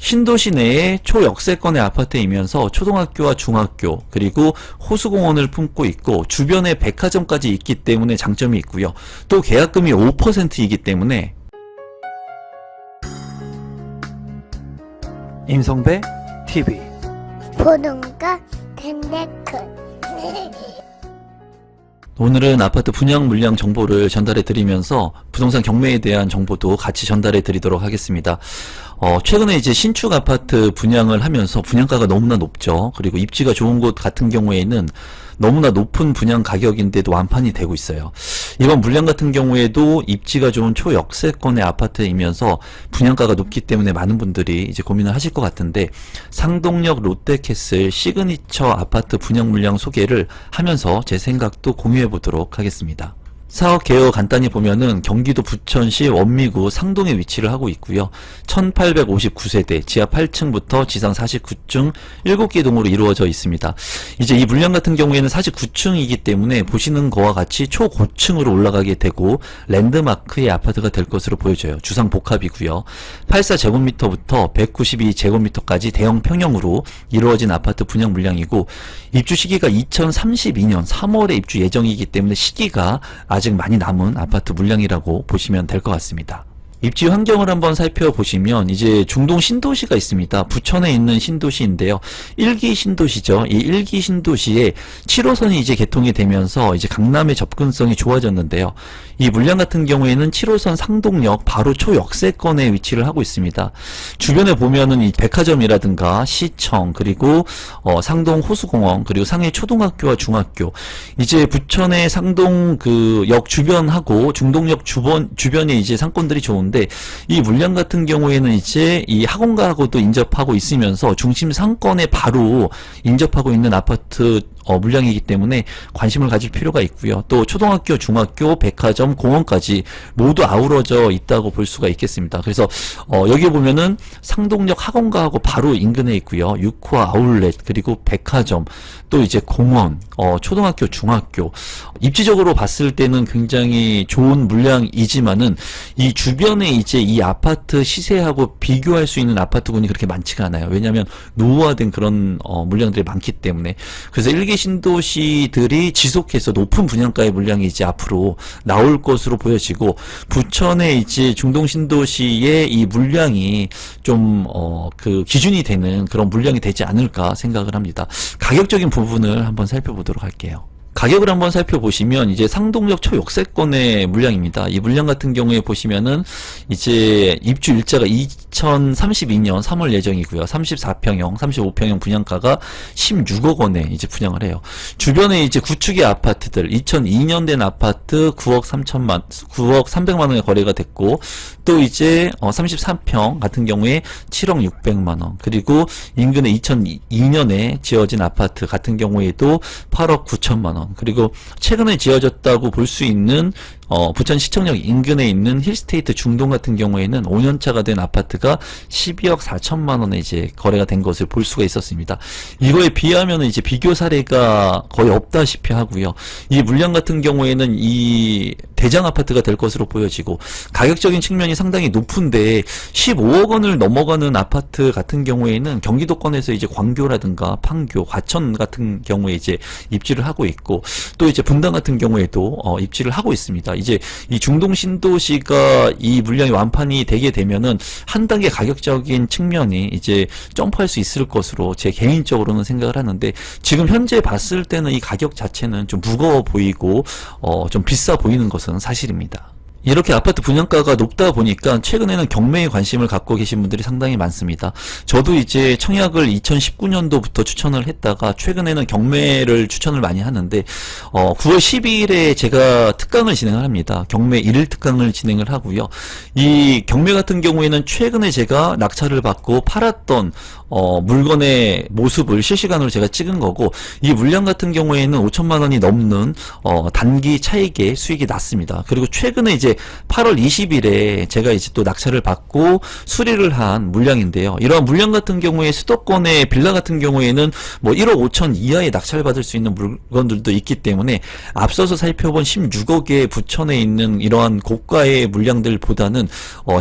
신도시 내에 초역세권의 아파트이면서 초등학교와 중학교 그리고 호수공원을 품고 있고 주변에 백화점까지 있기 때문에 장점이 있고요. 또 계약금이 5%이기 때문에 임성배 TV 보동과 덴데크 오늘은 아파트 분양 물량 정보를 전달해 드리면서 부동산 경매에 대한 정보도 같이 전달해 드리도록 하겠습니다. 최근에 이제 신축 아파트 분양을 하면서 분양가가 너무나 높죠. 그리고 입지가 좋은 곳 같은 경우에는 너무나 높은 분양 가격인데도 완판이 되고 있어요. 이번 물량 같은 경우에도 입지가 좋은 초역세권의 아파트이면서 분양가가 높기 때문에 많은 분들이 이제 고민을 하실 것 같은데, 상동역 롯데캐슬 시그니처 아파트 분양 물량 소개를 하면서 제 생각도 공유해 보도록 하겠습니다. 사업 개요 간단히 보면은 경기도 부천시 원미구 상동에 위치를 하고 있고요. 1859세대, 지하 8층부터 지상 49층 7개 동으로 이루어져 있습니다. 이제 이 물량 같은 경우에는 49층이기 때문에 보시는 거와 같이 초고층으로 올라가게 되고 랜드마크의 아파트가 될 것으로 보여져요. 주상 복합이고요. 84제곱미터부터 192제곱미터까지 대형 평형으로 이루어진 아파트 분양 물량이고, 입주 시기가 2032년 3월에 입주 예정이기 때문에 시기가 아직 많이 남은 아파트 물량이라고 보시면 될 것 같습니다. 입지 환경을 한번 살펴보시면 이제 중동 신도시가 있습니다. 부천에 있는 신도시인데요. 1기 신도시죠. 이 1기 신도시에 7호선이 이제 개통이 되면서 이제 강남의 접근성이 좋아졌는데요. 이 물량 같은 경우에는 7호선 상동역 바로 초역세권에 위치를 하고 있습니다. 주변에 보면은 이 백화점이라든가 시청 그리고 상동 호수공원 그리고 상해 초등학교와 중학교, 이제 부천의 상동 그 역 주변하고 중동역 주변에 이제 상권들이 좋은 이 물량 같은 경우에는 이제 이 학원가하고도 인접하고 있으면서 중심 상권에 바로 인접하고 있는 아파트 물량이기 때문에 관심을 가질 필요가 있고요. 또 초등학교, 중학교, 백화점, 공원까지 모두 아우러져 있다고 볼 수가 있겠습니다. 그래서 여기 보면은 상동역 학원가하고 바로 인근에 있고요. 6호 아울렛 그리고 백화점, 또 이제 공원, 초등학교, 중학교, 입지적으로 봤을 때는 굉장히 좋은 물량이지만은 이 주변에 이제 이 아파트 시세하고 비교할 수 있는 아파트군이 그렇게 많지가 않아요. 왜냐하면 노후화된 그런 물량들이 많기 때문에. 그래서 일개 신도시들이 지속해서 높은 분양가의 물량이 이제 앞으로 나올 것으로 보여지고, 부천의 이제 중동 신도시의 이 물량이 좀 그 기준이 되는 그런 물량이 되지 않을까 생각을 합니다. 가격적인 부분을 한번 살펴보도록 할게요. 가격을 한번 살펴보시면 이제 상동역 초역세권의 물량입니다. 이 물량 같은 경우에 보시면은 이제 입주 일자가 2032년 3월 예정이고요. 34평형, 35평형 분양가가 16억 원에 이제 분양을 해요. 주변에 이제 구축의 아파트들, 2002년 된 아파트 9억 300만 원에 거래가 됐고, 또 이제 33평 같은 경우에 7억 600만 원, 그리고 인근에 2002년에 지어진 아파트 같은 경우에도 8억 9천만 원, 그리고 최근에 지어졌다고 볼 수 있는 부천 시청역 인근에 있는 힐스테이트 중동 같은 경우에는 5년차가 된 아파트가 12억 4천만 원에 이제 거래가 된 것을 볼 수가 있었습니다. 이거에 비하면 이제 비교 사례가 거의 없다시피 하고요. 이 물량 같은 경우에는 이 대장 아파트가 될 것으로 보여지고, 가격적인 측면이 상당히 높은데 15억 원을 넘어가는 아파트 같은 경우에는 경기도권에서 이제 광교라든가 판교, 과천 같은 경우에 이제 입지를 하고 있고, 또 이제 분당 같은 경우에도 입지를 하고 있습니다. 이제 이 중동 신도시가 이 물량이 완판이 되게 되면은 한 단계 가격적인 측면이 이제 점프할 수 있을 것으로 제 개인적으로는 생각을 하는데, 지금 현재 봤을 때는 이 가격 자체는 좀 무거워 보이고 좀 비싸 보이는 것은 사실입니다. 이렇게 아파트 분양가가 높다 보니까 최근에는 경매에 관심을 갖고 계신 분들이 상당히 많습니다. 저도 이제 청약을 2019년도부터 추천을 했다가 최근에는 경매를 추천을 많이 하는데 9월 12일에 제가 특강을 진행을 합니다. 경매 1일 특강을 진행을 하고요. 이 경매 같은 경우에는 최근에 제가 낙찰을 받고 팔았던 물건의 모습을 실시간으로 제가 찍은 거고, 이 물량 같은 경우에는 5천만 원이 넘는 단기 차익의 수익이 났습니다. 그리고 최근에 이제 8월 20일에 제가 이제 또 낙찰을 받고 수리를 한 물량인데요. 이러한 물량 같은 경우에 수도권의 빌라 같은 경우에는 뭐 1억 5천 이하에 낙찰받을 수 있는 물건들도 있기 때문에 앞서서 살펴본 16억에 부천에 있는 이러한 고가의 물량들보다는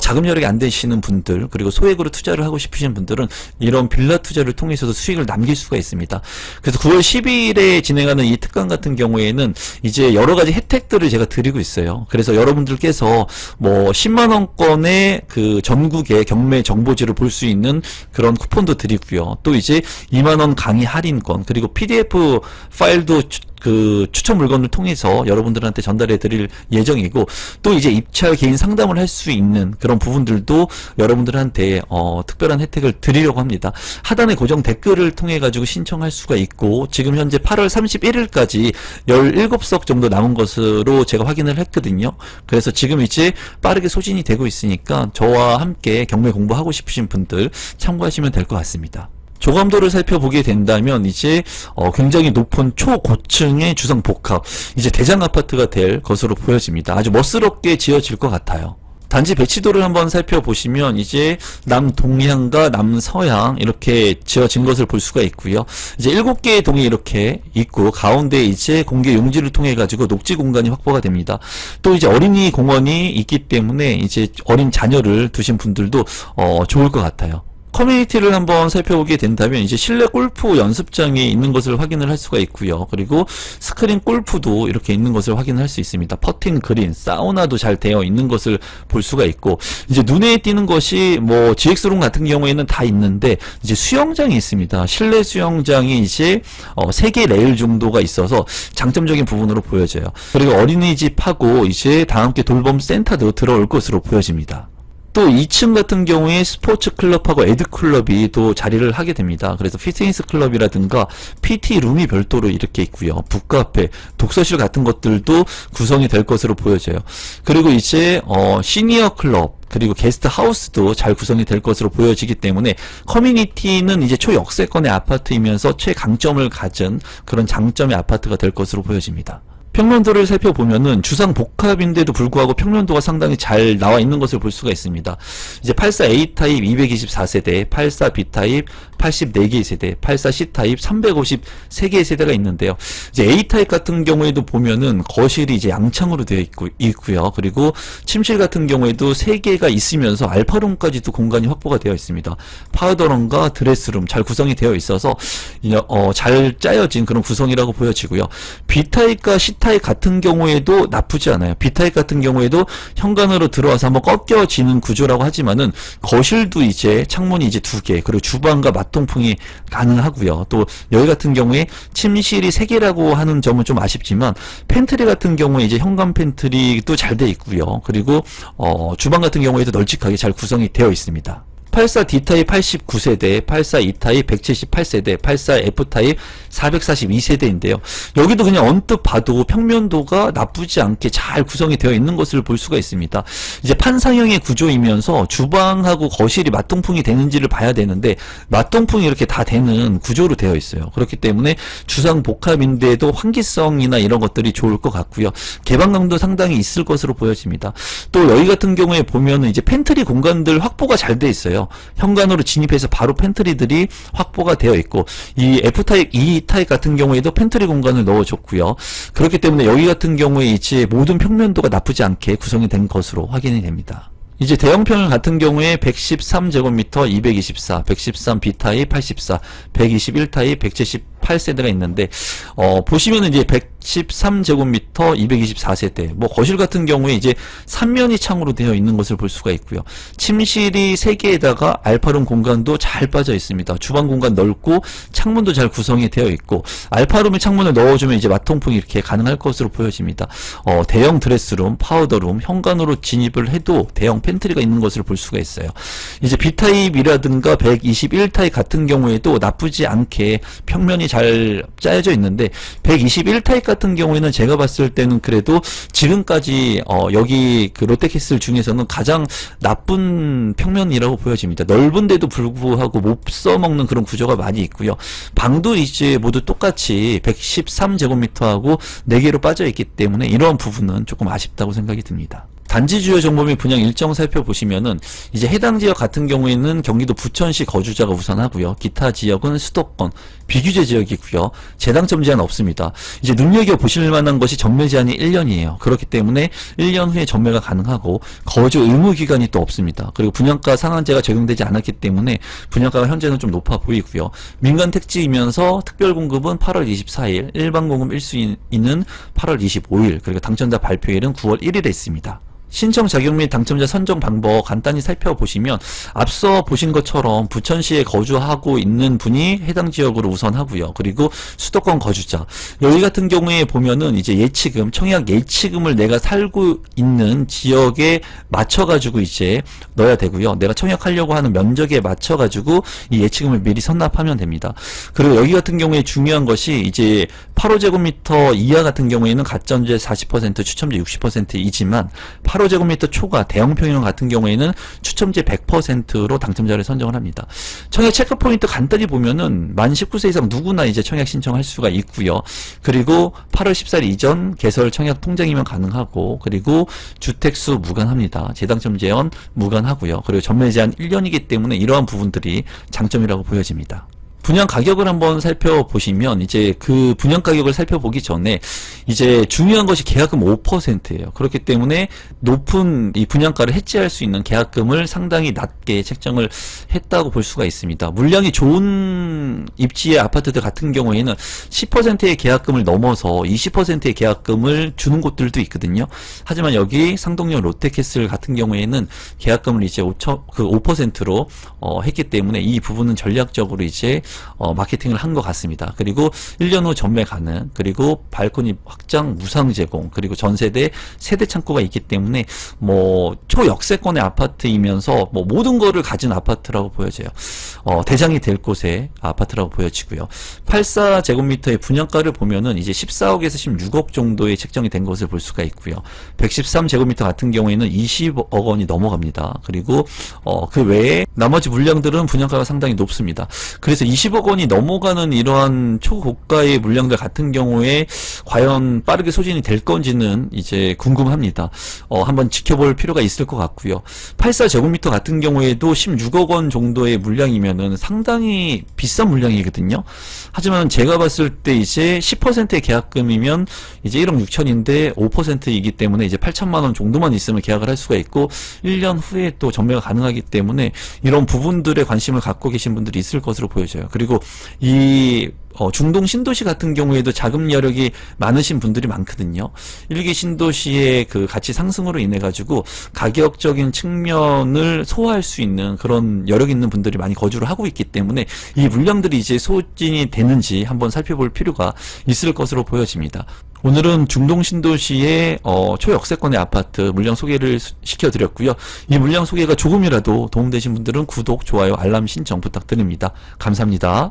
자금 여력이 안 되시는 분들, 그리고 소액으로 투자를 하고 싶으신 분들은 이런 빌라 투자를 통해서도 수익을 남길 수가 있습니다. 그래서 9월 12일에 진행하는 이 특강 같은 경우에는 이제 여러 가지 혜택들을 제가 드리고 있어요. 그래서 여러분들께서 뭐 10만 원권의 그 전국의 경매 정보지를 볼 수 있는 그런 쿠폰도 드리고요. 또 이제 2만 원 강의 할인권, 그리고 PDF 파일도 그 추천 물건을 통해서 여러분들한테 전달해 드릴 예정이고, 또 이제 입찰 개인 상담을 할 수 있는 그런 부분들도 여러분들한테 특별한 혜택을 드리려고 합니다. 하단에 고정 댓글을 통해 가지고 신청할 수가 있고, 지금 현재 8월 31일까지 17석 정도 남은 것으로 제가 확인을 했거든요. 그래서 지금 이제 빠르게 소진이 되고 있으니까 저와 함께 경매 공부하고 싶으신 분들 참고하시면 될 것 같습니다. 조감도를 살펴보게 된다면 이제 굉장히 높은 초고층의 주상 복합, 이제 대장 아파트가 될 것으로 보여집니다. 아주 멋스럽게 지어질 것 같아요. 단지 배치도를 한번 살펴보시면 이제 남동향과 남서향 이렇게 지어진 것을 볼 수가 있고요. 이제 7개의 동이 이렇게 있고, 가운데 이제 공개 용지를 통해 가지고 녹지 공간이 확보가 됩니다. 또 이제 어린이 공원이 있기 때문에 이제 어린 자녀를 두신 분들도 좋을 것 같아요. 커뮤니티를 한번 살펴보게 된다면 이제 실내 골프 연습장이 있는 것을 확인을 할 수가 있고요. 그리고 스크린 골프도 이렇게 있는 것을 확인할 수 있습니다. 퍼팅 그린, 사우나도 잘 되어 있는 것을 볼 수가 있고, 이제 눈에 띄는 것이 뭐 GX룸 같은 경우에는 다 있는데 이제 수영장이 있습니다. 실내 수영장이 이제 3개 레일 정도가 있어서 장점적인 부분으로 보여져요. 그리고 어린이집하고 이제 다 함께 돌봄 센터도 들어올 것으로 보여집니다. 또 2층 같은 경우에 스포츠 클럽하고 에드 클럽이 또 자리를 하게 됩니다. 그래서 피트니스 클럽이라든가 PT 룸이 별도로 이렇게 있고요. 북카페, 독서실 같은 것들도 구성이 될 것으로 보여져요. 그리고 이제 시니어 클럽, 그리고 게스트 하우스도 잘 구성이 될 것으로 보여지기 때문에 커뮤니티는 이제 초역세권의 아파트이면서 최강점을 가진 그런 장점의 아파트가 될 것으로 보여집니다. 평면도를 살펴보면은 주상 복합인데도 불구하고 평면도가 상당히 잘 나와 있는 것을 볼 수가 있습니다. 이제 84A 타입 224세대, 84B 타입 84개의 세대, 84C 타입 353개의 세대가 있는데요. 이제 A 타입 같은 경우에도 보면은 거실이 이제 양창으로 되어 있고요. 그리고 침실 같은 경우에도 3개가 있으면서 알파룸까지도 공간이 확보가 되어 있습니다. 파우더룸과 드레스룸 잘 구성이 되어 있어서 잘 짜여진 그런 구성이라고 보여지고요. B 타입과 C 타입 같은 경우에도 나쁘지 않아요. B 타입 같은 경우에도 현관으로 들어와서 한번 꺾여지는 구조라고 하지만은 거실도 이제 창문이 이제 2개, 그리고 주방과 통풍이 가능하고요. 또 여기 같은 경우에 침실이 3개라고 하는 점은 좀 아쉽지만 팬트리 같은 경우에 이제 현관 팬트리도 잘 돼 있고요. 그리고 주방 같은 경우에도 널찍하게 잘 구성이 되어 있습니다. 84D타입 89세대, 84E타입 178세대, 84F타입 442세대인데요. 여기도 그냥 언뜻 봐도 평면도가 나쁘지 않게 잘 구성이 되어 있는 것을 볼 수가 있습니다. 이제 판상형의 구조이면서 주방하고 거실이 맞동풍이 되는지를 봐야 되는데 맞동풍이 이렇게 다 되는 구조로 되어 있어요. 그렇기 때문에 주상 복합인데도 환기성이나 이런 것들이 좋을 것 같고요. 개방감도 상당히 있을 것으로 보여집니다. 또 여기 같은 경우에 보면은 이제 팬트리 공간들 확보가 잘 돼 있어요. 현관으로 진입해서 바로 팬트리들이 확보가 되어 있고, 이 F타입, E타입 같은 경우에도 팬트리 공간을 넣어줬고요. 그렇기 때문에 여기 같은 경우에 이제 모든 평면도가 나쁘지 않게 구성이 된 것으로 확인이 됩니다. 이제 대형평형 같은 경우에 113제곱미터 224, 113B타입 84, 121타입 178세대가 있는데, 보시면은 이제 113제곱미터 224세대, 뭐 거실 같은 경우에 이제 3면이 창으로 되어 있는 것을 볼 수가 있고요. 침실이 3개에다가 알파룸 공간도 잘 빠져 있습니다. 주방 공간 넓고 창문도 잘 구성이 되어 있고, 알파룸에 창문을 넣어주면 이제 마통풍이 이렇게 가능할 것으로 보여집니다. 대형 드레스룸, 파우더룸, 현관으로 진입을 해도 대형 팬트리가 있는 것을 볼 수가 있어요. 이제 B타입이라든가 121타입 같은 경우에도 나쁘지 않게 평면이 잘 짜여져 있는데, 121타입 같은 경우에는 제가 봤을 때는 그래도 지금까지 여기 그 롯데캐슬 중에서는 가장 나쁜 평면이라고 보여집니다. 넓은데도 불구하고 못 써먹는 그런 구조가 많이 있고요. 방도 이제 모두 똑같이 113제곱미터하고 4개로 빠져 있기 때문에 이러한 부분은 조금 아쉽다고 생각이 듭니다. 단지 주요 정보 및 분양 일정 살펴보시면은 이제 해당 지역 같은 경우에는 경기도 부천시 거주자가 우선하고요. 기타 지역은 수도권, 비규제 지역이고요. 재당첨 제한 없습니다. 이제 눈여겨보실 만한 것이 전매 제한이 1년이에요. 그렇기 때문에 1년 후에 전매가 가능하고 거주 의무 기간이 또 없습니다. 그리고 분양가 상한제가 적용되지 않았기 때문에 분양가가 현재는 좀 높아 보이고요. 민간 택지이면서 특별 공급은 8월 24일, 일반 공급 1순위는 8월 25일, 그리고 당첨자 발표일은 9월 1일에 있습니다. 신청 자격 및 당첨자 선정 방법 간단히 살펴보시면 앞서 보신 것처럼 부천시에 거주하고 있는 분이 해당 지역으로 우선하고요. 그리고 수도권 거주자, 여기 같은 경우에 보면은 이제 예치금, 청약 예치금을 내가 살고 있는 지역에 맞춰가지고 이제 넣어야 되고요. 내가 청약하려고 하는 면적에 맞춰가지고 이 예치금을 미리 선납하면 됩니다. 그리고 여기 같은 경우에 중요한 것이 이제 8호제곱미터 이하 같은 경우에는 가점제 40%, 추첨제 60%이지만 8호제곱미터 초과 대형 평형 같은 경우에는 추첨제 100%로 당첨자를 선정을 합니다. 청약 체크포인트 간단히 보면은 만 19세 이상 누구나 이제 청약 신청할 수가 있고요. 그리고 8월 14일 이전 개설 청약 통장이면 가능하고, 그리고 주택수 무관합니다. 재당첨 제한 무관하고요. 그리고 전매 제한 1년이기 때문에 이러한 부분들이 장점이라고 보여집니다. 분양 가격을 한번 살펴보시면 이제 그 분양 가격을 살펴보기 전에 이제 중요한 것이 계약금 5%예요. 그렇기 때문에 높은 이 분양가를 해지할 수 있는 계약금을 상당히 낮게 책정을 했다고 볼 수가 있습니다. 물량이 좋은 입지의 아파트들 같은 경우에는 10%의 계약금을 넘어서 20%의 계약금을 주는 곳들도 있거든요. 하지만 여기 상동역 롯데캐슬 같은 경우에는 계약금을 이제 5%로 했기 때문에 이 부분은 전략적으로 이제 마케팅을 한 것 같습니다. 그리고 1년 후 전매 가능, 그리고 발코니 확장 무상 제공, 그리고 전세대 세대 창고가 있기 때문에 뭐 초역세권의 아파트이면서 뭐 모든 거를 가진 아파트라고 보여져요. 대장이 될 곳의 아파트라고 보여지고요. 84제곱미터의 분양가를 보면은 이제 14억에서 16억 정도에 책정이 된 것을 볼 수가 있고요. 113제곱미터 같은 경우에는 20억 원이 넘어갑니다. 그리고 그 외에 나머지 물량들은 분양가가 상당히 높습니다. 그래서 20억 원이 넘어가는 이러한 초고가의 물량들 같은 경우에 과연 빠르게 소진이 될 건지는 이제 궁금합니다. 한번 지켜볼 필요가 있을 것 같고요. 84제곱미터 같은 경우에도 16억 원 정도의 물량이면은 상당히 비싼 물량이거든요. 하지만 제가 봤을 때 이제 10%의 계약금이면 이제 1억 6천인데 5%이기 때문에 이제 8천만 원 정도만 있으면 계약을 할 수가 있고 1년 후에 또 전매가 가능하기 때문에 이런 부분들에 관심을 갖고 계신 분들이 있을 것으로 보여져요. 그리고 이 중동 신도시 같은 경우에도 자금 여력이 많으신 분들이 많거든요. 1기 신도시의 그 가치 상승으로 인해 가지고 가격적인 측면을 소화할 수 있는 그런 여력 있는 분들이 많이 거주를 하고 있기 때문에 이 물량들이 이제 소진이 되는지 한번 살펴볼 필요가 있을 것으로 보여집니다. 오늘은 중동 신도시의 초역세권의 아파트 물량 소개를 시켜드렸고요. 이 물량 소개가 조금이라도 도움되신 분들은 구독, 좋아요, 알람 신청 부탁드립니다. 감사합니다.